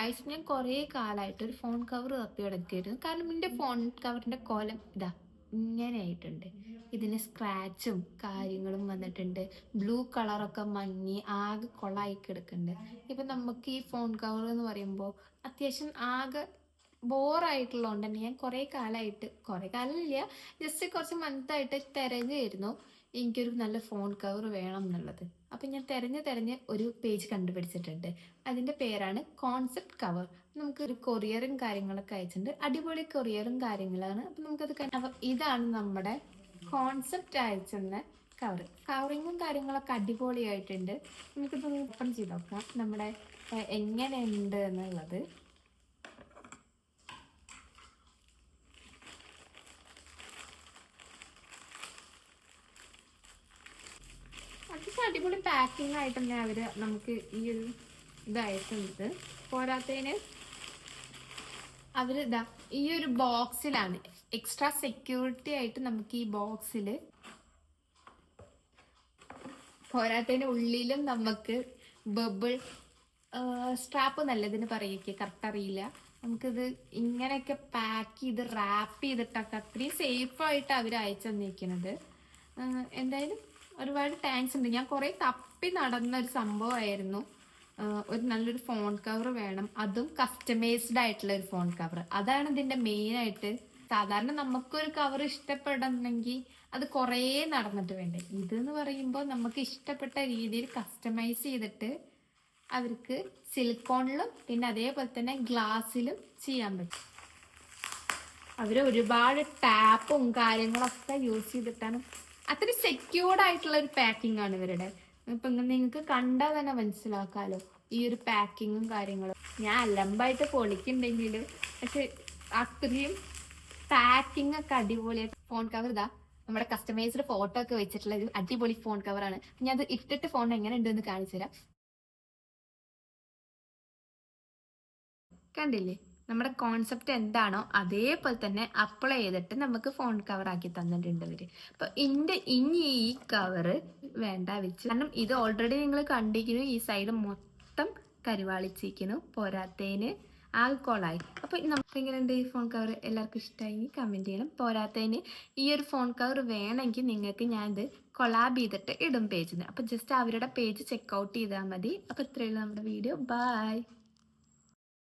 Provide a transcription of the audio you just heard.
Guys, ഞാൻ കുറേ കാലമായിട്ട് ഒരു ഫോൺ കവർ തപ്പി കിടക്കുകയായിരുന്നു. കാരണം എൻ്റെ ഫോൺ കവറിൻ്റെ കോലം ഇതാ ഇങ്ങനെ ആയിട്ടുണ്ട്. ഇതിന് സ്ക്രാച്ചും കാര്യങ്ങളും വന്നിട്ടുണ്ട്. ബ്ലൂ കളറൊക്കെ മങ്ങി ആകെ കൊളായി കിടക്കുന്നുണ്ട്. ഇപ്പം നമുക്ക് ഈ ഫോൺ കവർ എന്ന് പറയുമ്പോൾ അത്യാവശ്യം ആകെ ബോറായിട്ടുള്ളതുകൊണ്ട് തന്നെ ഞാൻ കുറേ കാലമില്ല, ജസ്റ്റ് കുറച്ച് മന്തായിട്ട് തിരഞ്ഞായിരുന്നു എനിക്കൊരു നല്ല ഫോൺ കവർ വേണം എന്നുള്ളത്. അപ്പം ഞാൻ തിരഞ്ഞ് ഒരു പേജ് കണ്ടുപിടിച്ചിട്ടുണ്ട്. അതിൻ്റെ പേരാണ് കോൺസെപ്റ്റ് കവർ. നമുക്കൊരു കൊറിയറും കാര്യങ്ങളൊക്കെ അയച്ചിട്ടുണ്ട്. അടിപൊളി കൊറിയറും കാര്യങ്ങളാണ്. അപ്പം നമുക്കത് അപ്പം ഇതാണ് നമ്മുടെ കോൺസെപ്റ്റ് അയച്ചെന്ന കവർ. കവറിങ്ങും കാര്യങ്ങളൊക്കെ അടിപൊളിയായിട്ടുണ്ട്. നമുക്കിതൊന്ന് ഓപ്പൺ ചെയ്ത് നോക്കാം നമ്മുടെ എങ്ങനെയുണ്ട് എന്നുള്ളത്. അത്യാവശ്യം അടിപൊളി പാക്കിംഗ് ആയിട്ട് തന്നെ അവർ നമുക്ക് ഈ ഒരു ഇത് അയക്കുന്നത്. പോരാത്തതിന് അവർ ഇതാ ഈ ഒരു ബോക്സിലാണ് എക്സ്ട്രാ സെക്യൂരിറ്റി ആയിട്ട് നമുക്ക് ഈ ബോക്സിൽ, പോരാത്തതിന് ഉള്ളിലും നമുക്ക് ബബിൾ സ്ട്രാപ്പ് നല്ലതിന് പറയുക കറക്റ്റ് അറിയില്ല. നമുക്കിത് ഇങ്ങനെയൊക്കെ പാക്ക് ചെയ്ത് റാപ്പ് ചെയ്തിട്ടൊക്കെ അത്രയും സേഫായിട്ട് അവർ അയച്ചു തന്നിരിക്കുന്നത്. എന്തായാലും ഒരുപാട് താങ്ക്സ് ഉണ്ട്. ഞാൻ കുറേ തപ്പി നടന്ന ഒരു സംഭവമായിരുന്നു. ഒരു നല്ലൊരു ഫോൺ കവർ വേണം, അതും കസ്റ്റമൈസ്ഡ് ആയിട്ടുള്ള ഒരു ഫോൺ കവർ. അതാണ് ഇതിന്റെ മെയിൻ ആയിട്ട്. സാധാരണ നമുക്കൊരു കവർ ഇഷ്ടപ്പെടണമെങ്കിൽ അത് കുറേ നടന്നിട്ട് വേണ്ടേ. ഇതെന്ന് പറയുമ്പോൾ നമുക്ക് ഇഷ്ടപ്പെട്ട രീതിയിൽ കസ്റ്റമൈസ് ചെയ്തിട്ട് അവർക്ക് സിലിക്കോണിലും പിന്നെ അതേപോലെ തന്നെ ഗ്ലാസ്സിലും ചെയ്യാൻ പറ്റും. അവർ ഒരുപാട് ടാപ്പും കാര്യങ്ങളൊക്കെ യൂസ് ചെയ്തിട്ടാണ്. അത്ര സെക്യൂർഡ് ആയിട്ടുള്ള ഒരു പാക്കിംഗ് ആണ് ഇവരുടെ. ഇപ്പം നിങ്ങൾക്ക് കണ്ടാൽ തന്നെ മനസ്സിലാക്കാലോ ഈ ഒരു പാക്കിങ്ങും കാര്യങ്ങളും. ഞാൻ അലമ്പായിട്ട് പൊളിക്കുന്നുണ്ടെങ്കിലും പക്ഷെ അത്രയും പാക്കിംഗ് ഒക്കെ അടിപൊളിയായിട്ട്. ഫോൺ കവർ ഇതാ നമ്മുടെ കസ്റ്റമൈസ്ഡ് ഫോട്ടോ ഒക്കെ വെച്ചിട്ടുള്ള ഒരു അടിപൊളി ഫോൺ കവറാണ്. ഞാൻ അത് ഇട്ടിട്ട് ഫോൺ എങ്ങനെ ഉണ്ടെന്ന് കാണിച്ചു തരാം. കണ്ടില്ലേ, നമ്മുടെ കോൺസെപ്റ്റ് എന്താണോ അതേപോലെ തന്നെ അപ്ലൈ ചെയ്തിട്ട് നമുക്ക് ഫോൺ കവർ ആക്കി തന്നിട്ടുണ്ട് ഇവര്. അപ്പൊ ഇനി ഈ കവറ് വേണ്ട വെച്ച്, കാരണം ഇത് ഓൾറെഡി നിങ്ങൾ കണ്ടിരിക്കുന്നു. ഈ സൈഡ് മൊത്തം കരിവാളിച്ചിരിക്കുന്നു. പോരാത്തതിന് ആൽക്കോളായി. അപ്പൊ നമുക്ക് എങ്ങനെയുണ്ട് ഈ ഫോൺ കവർ? എല്ലാവർക്കും ഇഷ്ടമായി കമന്റ് ചെയ്യണം. പോരാത്തതിന് ഈ ഒരു ഫോൺ കവർ വേണമെങ്കിൽ നിങ്ങൾക്ക് ഞാൻ ഇത് കൊളാബ് ചെയ്തിട്ട് ഇടും പേജിന്. അപ്പൊ ജസ്റ്റ് അവരുടെ പേജ് ചെക്കൗട്ട് ചെയ്താൽ മതി. അപ്പൊ ഇത്രയുള്ള നമ്മുടെ വീഡിയോ. ബൈ.